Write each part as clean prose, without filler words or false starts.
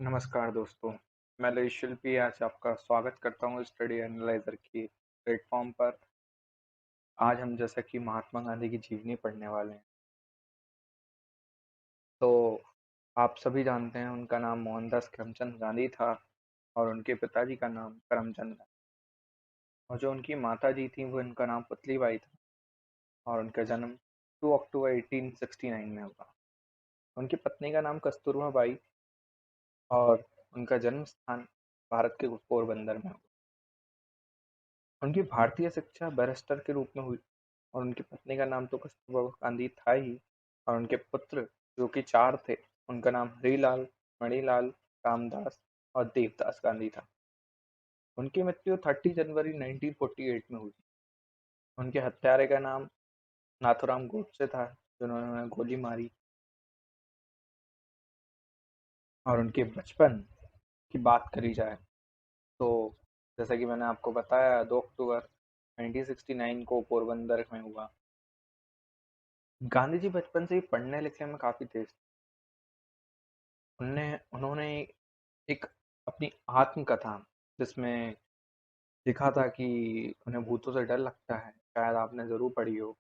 नमस्कार दोस्तों, मैं ललित शिल्पी आज आपका स्वागत करता हूँ स्टडी एनालाइज़र की प्लेटफ़ॉर्म पर। आज हम जैसा कि महात्मा गांधी की जीवनी पढ़ने वाले हैं। तो आप सभी जानते हैं उनका नाम मोहनदास करमचंद गांधी था और उनके पिताजी का नाम करमचंद गांधी और जो उनकी माताजी थीं वो इनका नाम पुतलीबाई था और उनका जन्म 2 अक्टूबर 1869 में हुआ। उनकी पत्नी का नाम कस्तूरबा बाई और उनका जन्म स्थान भारत के पोरबंदर में हुआ। उनकी भारतीय शिक्षा बैरिस्टर के रूप में हुई और उनकी पत्नी का नाम तो कस्तूरबा गांधी था ही और उनके पुत्र जो कि 4 थे, उनका नाम हरिलाल, मणिलाल, रामदास और देवदास गांधी था। उनकी मृत्यु 30 जनवरी 1948 में हुई। उनके हत्यारे का नाम नाथूराम गोडसे था, जिन्होंने उन्हें गोली मारी। और उनके बचपन की बात करी जाए तो जैसा कि मैंने आपको बताया 2 अक्टूबर 1969 को पोरबंदर में हुआ। गांधी जी बचपन से ही पढ़ने लिखने में काफी तेज थे। उन्होंने एक अपनी आत्मकथा जिसमें लिखा था कि उन्हें भूतों से डर लगता है, शायद आपने ज़रूर पढ़ी हो।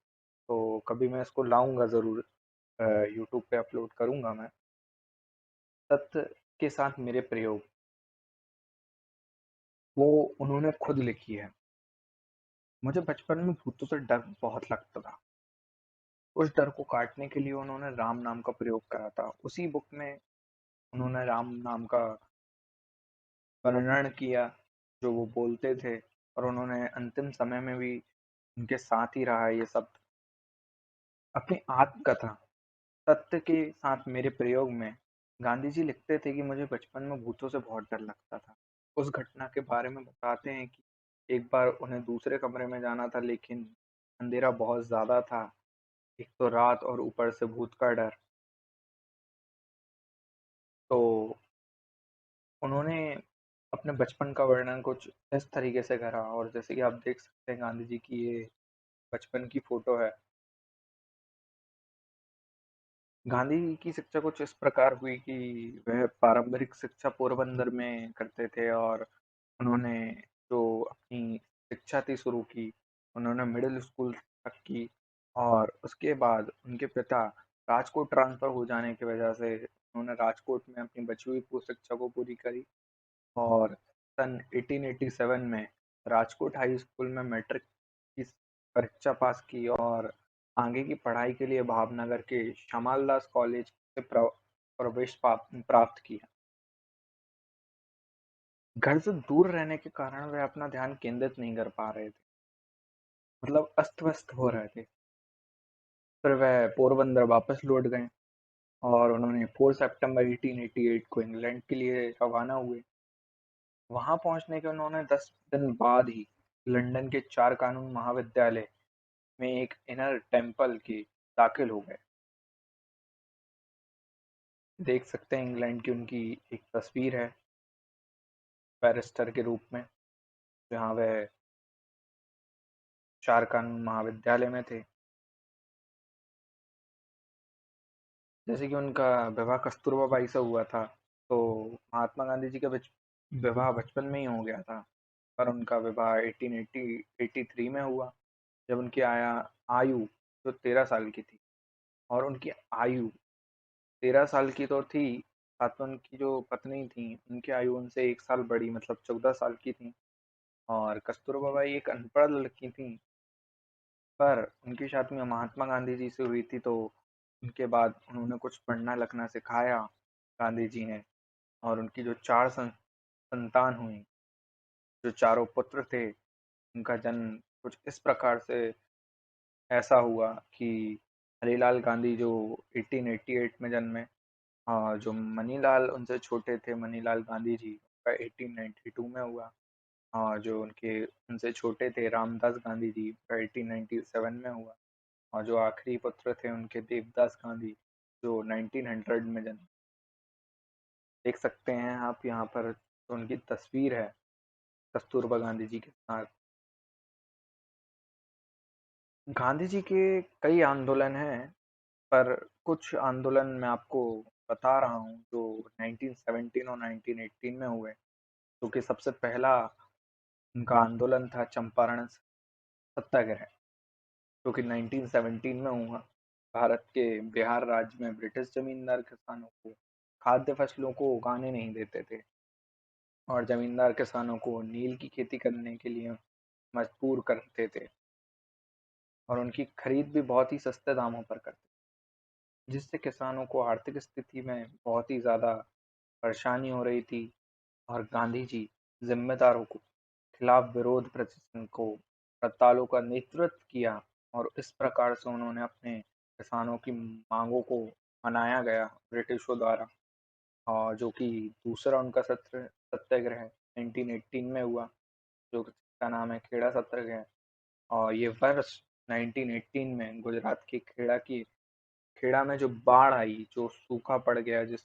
तो कभी मैं इसको लाऊंगा ज़रूर, यूट्यूब पे अपलोड करूंगा मैं। सत्य के साथ मेरे प्रयोग, वो उन्होंने खुद लिखी है। मुझे बचपन में भूतों से डर बहुत लगता था। उस डर को काटने के लिए उन्होंने राम नाम का प्रयोग करा था। उसी बुक में उन्होंने राम नाम का वर्णन किया जो वो बोलते थे और उन्होंने अंतिम समय में भी उनके साथ ही रहा ये सब। अपनी आत्मकथा सत्य के साथ मेरे प्रयोग में गांधी जी लिखते थे कि मुझे बचपन में भूतों से बहुत डर लगता था। उस घटना के बारे में बताते हैं कि एक बार उन्हें दूसरे कमरे में जाना था लेकिन अंधेरा बहुत ज्यादा था। एक तो रात और ऊपर से भूत का डर। तो उन्होंने अपने बचपन का वर्णन कुछ इस तरीके से करा और जैसे कि आप देख सकते हैं गांधी जी की ये बचपन की फोटो है। गांधी जी की शिक्षा कुछ इस प्रकार हुई कि वह पारंपरिक शिक्षा पोरबंदर में करते थे और उन्होंने जो अपनी शिक्षा थी शुरू की, उन्होंने मिडिल स्कूल तक की और उसके बाद उनके पिता राजकोट ट्रांसफर हो जाने की वजह से उन्होंने राजकोट में अपनी बची हुई पूरी शिक्षा को पूरी करी और सन 1887 में राजकोट हाई स्कूल में मैट्रिक की परीक्षा पास की और आगे की पढ़ाई के लिए भावनगर के श्यामाल दास कॉलेज से प्रवेश प्राप्त किया। घर से दूर रहने के कारण वे अपना ध्यान केंद्रित नहीं कर पा रहे थे, मतलब अस्त व्यस्त हो रहे थे। फिर वह पोरबंदर वापस लौट गए और उन्होंने 4 सितंबर 1888 को इंग्लैंड के लिए रवाना हुए। वहां पहुंचने के उन्होंने 10 दिन बाद ही लंदन के 4 कानून महाविद्यालय में एक इनर टेम्पल के दाखिल हो गए। देख सकते हैं इंग्लैंड की उनकी एक तस्वीर है बैरिस्टर के रूप में, जहाँ वह 4 कानून महाविद्यालय में थे। जैसे कि उनका विवाह कस्तूरबा बाई से हुआ था, तो महात्मा गांधी जी का विवाह बचपन में ही हो गया था, पर उनका विवाह 1883 में हुआ जब उनकी आयु जो 13 साल की थी। और उनकी आयु 13 साल की तो थी, साथ में उनकी जो पत्नी थी उनकी आयु उनसे 1 साल बड़ी, मतलब 14 साल की थी। और कस्तूरबा बाई एक अनपढ़ लड़की थी, पर उनकी शादी में महात्मा गांधी जी से हुई थी, तो उनके बाद उन्होंने कुछ पढ़ना लिखना सिखाया गांधी जी ने। और उनकी जो 4 संतान हुई, जो चारों पुत्र थे, उनका जन्म कुछ इस प्रकार से ऐसा हुआ कि हरिलाल गांधी जो 1888 में जन्मे और जो मनीलाल उनसे छोटे थे, मनीलाल गांधी जी का 1892 में हुआ। और जो उनके उनसे छोटे थे रामदास गांधी जी का 1897 में हुआ। और जो आखिरी पुत्र थे उनके देवदास गांधी जो 1900 में जन्मे। देख सकते हैं आप यहाँ पर उनकी तस्वीर है कस्तूरबा गांधी जी के साथ। गांधी जी के कई आंदोलन हैं, पर कुछ आंदोलन मैं आपको बता रहा हूँ जो 1917 और 1918 में हुए, जो कि सबसे पहला उनका आंदोलन था चंपारण सत्याग्रह, जो कि 1917 में हुआ। भारत के बिहार राज्य में ब्रिटिश जमींदार किसानों को खाद्य फसलों को उगाने नहीं देते थे और जमींदार किसानों को नील की खेती करने के लिए मजबूर करते थे और उनकी खरीद भी बहुत ही सस्ते दामों पर करते थे, जिससे किसानों को आर्थिक स्थिति में बहुत ही ज़्यादा परेशानी हो रही थी। और गांधी जी जिम्मेदारों को खिलाफ विरोध प्रदर्शन को हड़तालों का नेतृत्व किया और इस प्रकार से उन्होंने अपने किसानों की मांगों को मनाया गया ब्रिटिशों द्वारा। और जो कि दूसरा उनका सत्याग्रह 1918 में हुआ, जो जिसका नाम है खेड़ा सत्याग्रह। और ये वर्ष 1918 में गुजरात के खेड़ा में जो बाढ़ आई, जो सूखा पड़ गया, जिस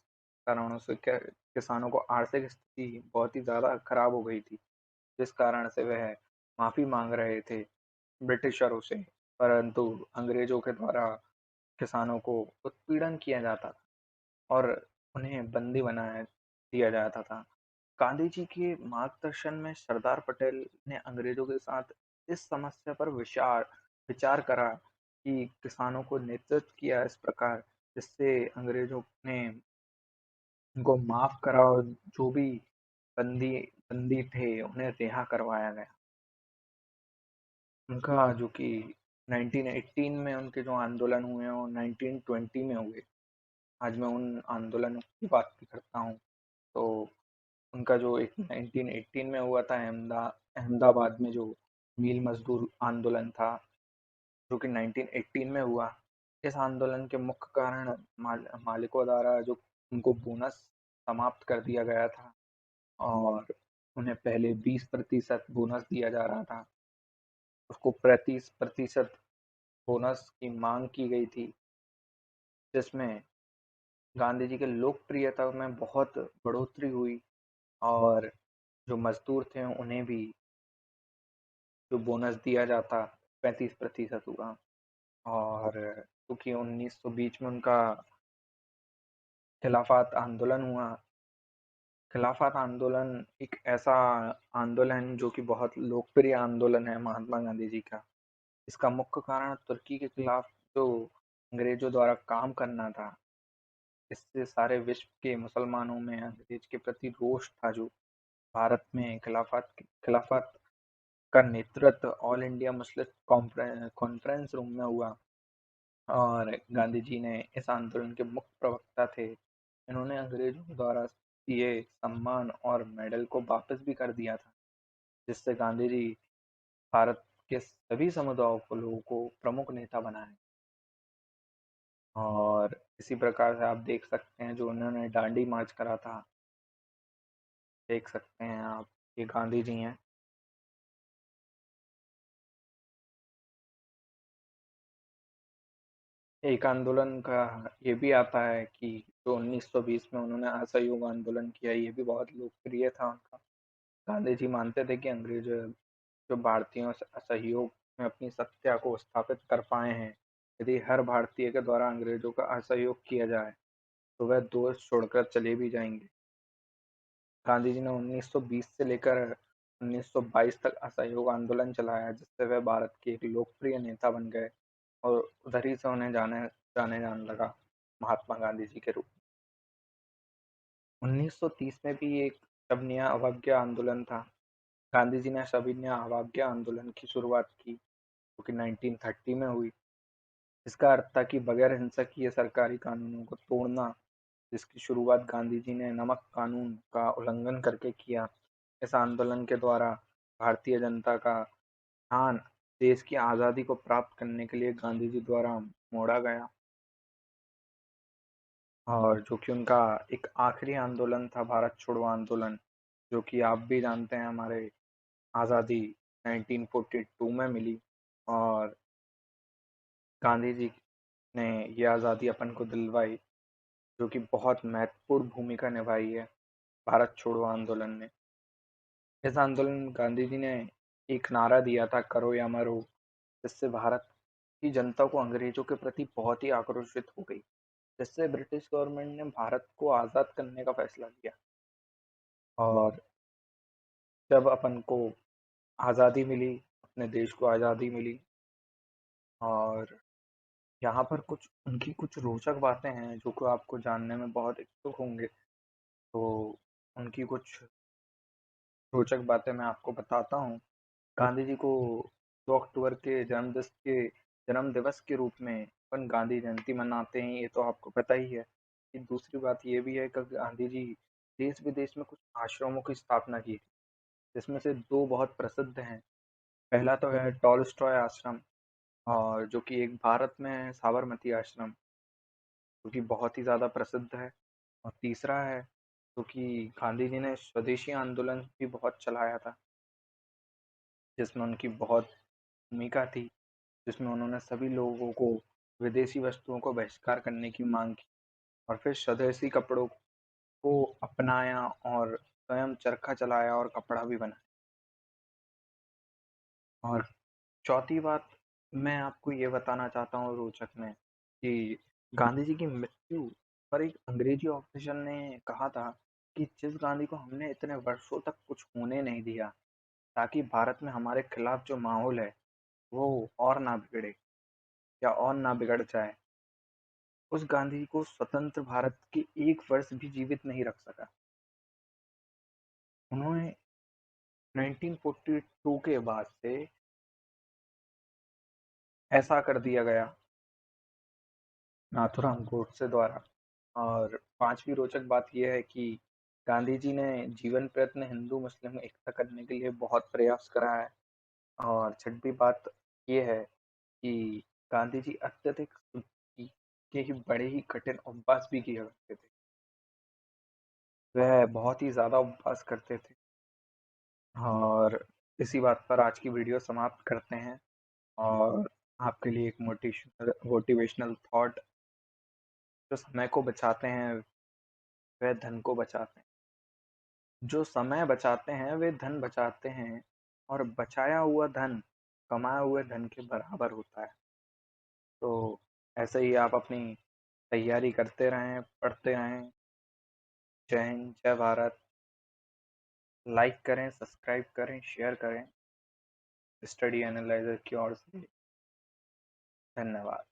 कारणों से किसानों को आर्थिक स्थिति बहुत ही ज़्यादा खराब हो गई थी, जिस कारण से वह माफ़ी मांग रहे थे ब्रिटिशरों से, परंतु अंग्रेजों के द्वारा किसानों को उत्पीड़न किया जाता था और उन्हें बंदी बनाया दिया जाता था। गांधी जी के मार्गदर्शन में सरदार पटेल ने अंग्रेजों के साथ इस समस्या पर विचार विचार करा कि किसानों को नेतृत्व किया इस प्रकार, जिससे अंग्रेजों ने उनको माफ करा और जो भी बंदी बंदी थे उन्हें रिहा करवाया गया। उनका जो कि 1918 में उनके जो आंदोलन हुए और 1920 में हुए, आज मैं उन आंदोलनों की बात भी करता हूँ। तो उनका जो एक 1918 में हुआ था अहमदाबाद में जो मील मजदूर आंदोलन था, जो कि 1918 में हुआ। इस आंदोलन के मुख्य कारण मालिकों द्वारा जो उनको बोनस समाप्त कर दिया गया था और उन्हें पहले 20% बोनस दिया जा रहा था, उसको 35% बोनस की मांग की गई थी, जिसमें गांधी जी के लोकप्रियता में बहुत बढ़ोतरी हुई और जो मजदूर थे उन्हें भी जो बोनस दिया जाता 35% हुआ। और क्योंकि 1920 में उनका खिलाफत आंदोलन हुआ। खिलाफत आंदोलन एक ऐसा आंदोलन जो कि बहुत लोकप्रिय आंदोलन है महात्मा गांधी जी का। इसका मुख्य कारण तुर्की के खिलाफ जो अंग्रेजों द्वारा काम करना था, इससे सारे विश्व के मुसलमानों में अंग्रेज के प्रति रोष था। जो भारत में खिलाफत का नेतृत्व all India Muslim conference room में हुआ और गांधी जी ने इस आंदोलन के मुख्य प्रवक्ता थे। इन्होंने अंग्रेजों द्वारा दिए सम्मान और मेडल को वापस भी कर दिया था, जिससे गांधी जी भारत के सभी समुदायों को लोगों को प्रमुख नेता बनाए। और इसी प्रकार से आप देख सकते हैं जो उन्होंने दांडी मार्च करा था, देख सकते हैं आप, ये गांधी जी हैं। एक आंदोलन का ये भी आता है कि जो 1920 में उन्होंने असहयोग आंदोलन किया, ये भी बहुत लोकप्रिय था उनका। गांधी जी मानते थे कि अंग्रेज जो भारतीयों से असहयोग में अपनी सत्ता को स्थापित कर पाए हैं, यदि हर भारतीय के द्वारा अंग्रेजों का असहयोग किया जाए तो वह देश छोड़कर चले भी जाएंगे। गांधी जी ने 1920 से लेकर 1922 तक असहयोग आंदोलन चलाया, जिससे वह भारत के एक लोकप्रिय नेता बन गए और उधर ही से उन्हें जाने जाने लगा महात्मा गांधी जी के रूप में। 1930 में भी एक शबनिया अवज्ञा आंदोलन था। गांधी जी ने शबनिया अवज्ञा आंदोलन की शुरुआत की, जो कि 1930 में हुई। इसका अर्थ था कि बगैर हिंसकीय सरकारी कानूनों को तोड़ना, जिसकी शुरुआत गांधी जी ने नमक कानून का उल्लंघन करके किया। इस आंदोलन के द्वारा भारतीय जनता का ध्यान देश की आज़ादी को प्राप्त करने के लिए गांधी जी द्वारा मोड़ा गया। और जो कि उनका एक आखिरी आंदोलन था भारत छोड़ो आंदोलन, जो कि आप भी जानते हैं हमारे आज़ादी 1942 में मिली और गांधी जी ने ये आज़ादी अपन को दिलवाई, जो कि बहुत महत्वपूर्ण भूमिका निभाई है भारत छोड़ो आंदोलन ने। इस आंदोलन में गांधी जी ने एक नारा दिया था, करो या मरो, जिससे भारत की जनता को अंग्रेजों के प्रति बहुत ही आक्रोशित हो गई जिससे ब्रिटिश गवर्नमेंट ने भारत को आज़ाद करने का फैसला किया। और जब अपन को आज़ादी मिली, अपने देश को आज़ादी मिली, और यहाँ पर कुछ उनकी कुछ रोचक बातें हैं जो कि आपको जानने में बहुत इच्छुक होंगे। तो उनकी कुछ रोचक बातें मैं आपको बताता हूँ। गांधी जी को 2 अक्टूबर के जन्म दिवस के रूप में अपन गांधी जयंती मनाते हैं, ये तो आपको पता ही है। कि दूसरी बात ये भी है कि गांधी जी देश विदेश में कुछ आश्रमों की स्थापना की थी, जिसमें से 2 बहुत प्रसिद्ध हैं। पहला तो है टॉलस्टॉय आश्रम, और जो कि एक भारत में है, साबरमती आश्रम, जो कि बहुत ही ज़्यादा प्रसिद्ध है। और तीसरा है जो कि गांधी जी ने स्वदेशी आंदोलन भी बहुत चलाया था, जिसमें उनकी बहुत भूमिका थी, जिसमें उन्होंने सभी लोगों को विदेशी वस्तुओं को बहिष्कार करने की मांग की, और फिर स्वदेशी कपड़ों को अपनाया और स्वयं चरखा चलाया और कपड़ा भी बनाया। और चौथी बात मैं आपको ये बताना चाहता हूँ रोचक में, कि गांधी जी की मृत्यु पर एक अंग्रेजी ऑफिसर ने कहा था कि जिस गांधी को हमने इतने वर्षों तक कुछ होने नहीं दिया, ताकि भारत में हमारे खिलाफ जो माहौल है वो और ना बिगड़े या और ना बिगड़ जाए, उस गांधी को स्वतंत्र भारत के 1 वर्ष भी जीवित नहीं रख सका। उन्होंने 1942 के बाद से ऐसा कर दिया गया नाथूराम गोडसे द्वारा। और पांचवी रोचक बात यह है कि गांधी जी ने जीवन प्रयत्न हिंदू मुस्लिम एकता करने के लिए बहुत प्रयास करा है। और छठी बात यह है कि गांधी जी अत्यधिक सुस्ती के ही बड़े ही कठिन उपवास भी किया करते थे। वह बहुत ही ज्यादा उपवास करते थे। और इसी बात पर आज की वीडियो समाप्त करते हैं। और आपके लिए एक मोटिवेशनल थॉट, जो समय को बचाते हैं वह धन को बचाते हैं। जो समय बचाते हैं वे धन बचाते हैं, और बचाया हुआ धन कमाए हुए धन के बराबर होता है। तो ऐसे ही आप अपनी तैयारी करते रहें, पढ़ते रहें। जय हिंद, जय भारत। लाइक करें, सब्सक्राइब करें, शेयर करें स्टडी एनालाइजर की ओर से। धन्यवाद।